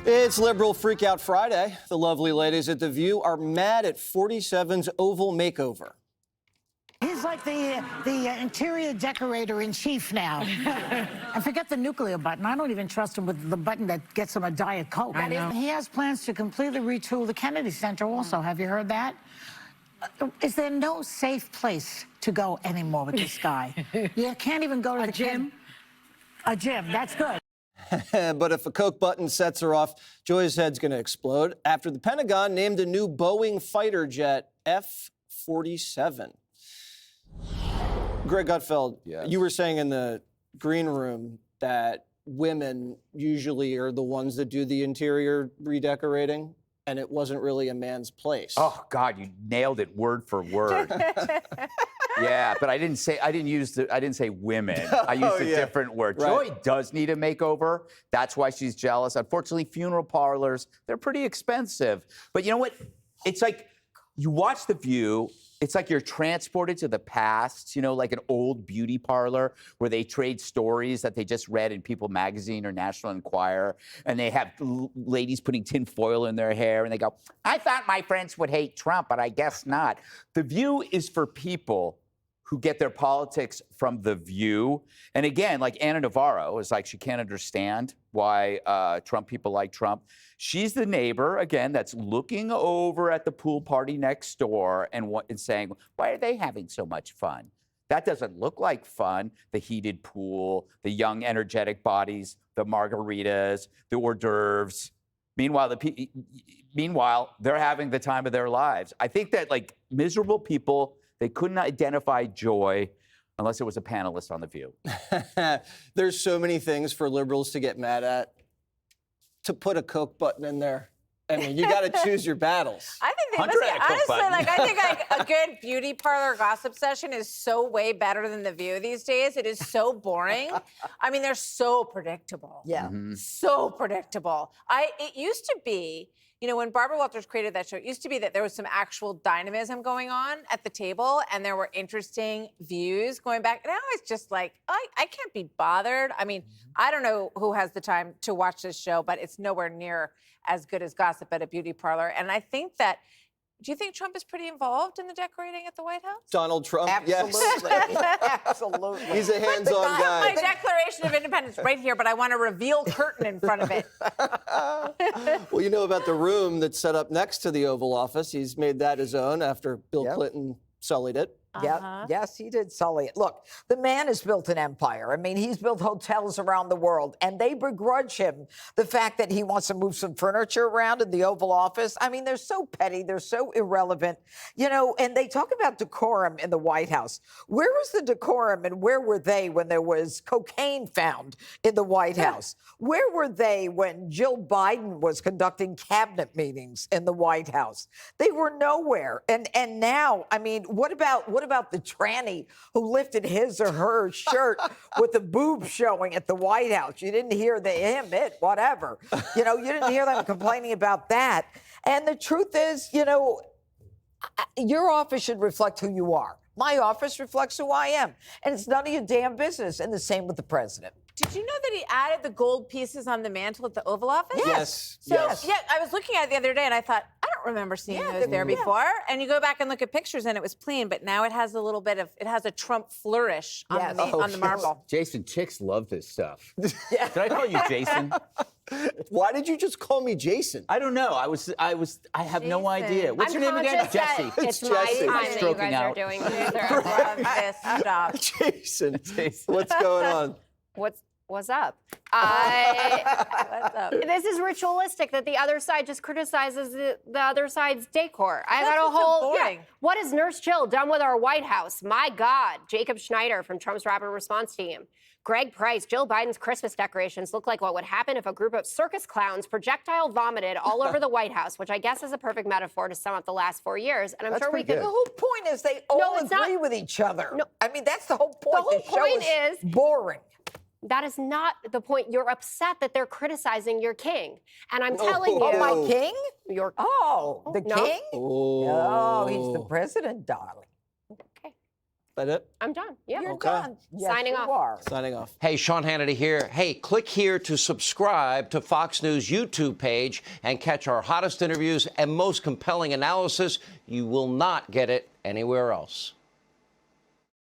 It's Liberal Freakout Friday. The lovely ladies at The View are mad at 47's Oval makeover. He's like the interior decorator in chief now. And forget the nuclear button. I don't even trust him with the button that gets him a Diet Coke. He has plans to completely retool the Kennedy Center also. Have you heard that? Is there no safe place to go anymore with this guy? You can't even go to the gym. A gym, that's good. But if a Coke button sets her off, Joy's head's going to explode after the Pentagon named a new Boeing fighter jet, F-47. Greg Gutfeld, Yes. You were saying in the green room that women usually are the ones that do the interior redecorating, and it wasn't really a man's place. Oh God, you nailed it word for word. Yeah, but I didn't say women. I used a different word. Right. Joy does need a makeover. That's why she's jealous. Unfortunately, funeral parlors, they're pretty expensive. But you know what? It's like you watch The View, it's like you're transported to the past, you know, like an old beauty parlor where they trade stories that they just read in People magazine or National Enquirer, and they have ladies putting tin foil in their hair, and they go, I thought my friends would hate Trump, but I guess not. The View is for people who get their politics from The View. And again, like Anna Navarro is like, she can't understand why Trump people like Trump. She's the neighbor, again, that's looking over at the pool party next door and saying, why are they having so much fun? That doesn't look like fun. The heated pool, the young, energetic bodies, the margaritas, the hors d'oeuvres. Meanwhile, they're having the time of their lives. I think that like miserable people, they couldn't identify Joy unless it was a panelist on The View. There's so many things for liberals to get mad at. To put a Coke button in there, I mean, you got to choose your battles. I think Hunter had a Coke honestly, button. like, I think like a good beauty parlor gossip session is so way better than The View these days. It is so boring. I mean, they're so predictable. Yeah. So predictable. It used to be, you know, when Barbara Walters created that show, it used to be that there was some actual dynamism going on at the table and there were interesting views going back. Now it's just like, I can't be bothered. I mean, I don't know who has the time to watch this show, but it's nowhere near as good as gossip at a beauty parlor. And I think that, do you think Trump is pretty involved in the decorating at the White House? Donald Trump, Absolutely. yes. Absolutely. He's a hands-on My guy. Declaration of Independence right here, but I want a reveal curtain in front of it. Well, you know about the room that's set up next to the Oval Office. He's made that his own after Bill Clinton sullied it. Yes, he did sully it. Look, the man has built an empire. I mean, he's built hotels around the world, and they begrudge him the fact that he wants to move some furniture around in the Oval Office. I mean, they're so petty. They're so irrelevant. You know, and they talk about decorum in the White House. Where was the decorum and where were they when there was cocaine found in the White House? Where were they when Jill Biden was conducting cabinet meetings in the White House? They were nowhere. And now, I mean, what about the tranny who lifted his or her shirt with the boob showing at the White House? You didn't hear whatever. You know, you didn't hear them complaining about that. And the truth is, you know, your office should reflect who you are. My office reflects who I am. And it's none of your damn business. And the same with the president. Did you know that he added the gold pieces on the mantle at the Oval Office? Yes. So, yeah, I was looking at it the other day and I thought, I don't remember seeing those there before. And you go back and look at pictures and it was plain, but now it has a little bit of, it has a Trump flourish on, on the marble. Jason, chicks love this stuff. Did I call you Jason? Why did you just call me Jason? I don't know. I have no idea. What's your name again? Jesse. It's my Jesse. time that you Stroking guys are out. doing this. I love this stuff. Jason. Jason. What's going on? What's up? What's up? This is ritualistic that the other side just criticizes the other side's decor. I That's got a what's so whole. boring. What has Nurse Jill done with our White House? My God, Jacob Schneider from Trump's rapid response team. Greg Price, Jill Biden's Christmas decorations look like what would happen if a group of circus clowns projectile vomited all over the White House, which I guess is a perfect metaphor to sum up the last 4 years. And I'm sure we could. The whole point is they all agree with each other. No. I mean, that's the whole point. The whole point is boring. That is not the point. You're upset that they're criticizing your king. And I'm telling you. Oh, my king? Your the no. king? Oh. Oh, he's the president, darling. Okay. That it? I'm done. Yeah. You're Okay. done. Yes, Signing you off. are. Signing off. Hey, Sean Hannity here. Hey, click here to subscribe to Fox News YouTube page and catch our hottest interviews and most compelling analysis. You will not get it anywhere else.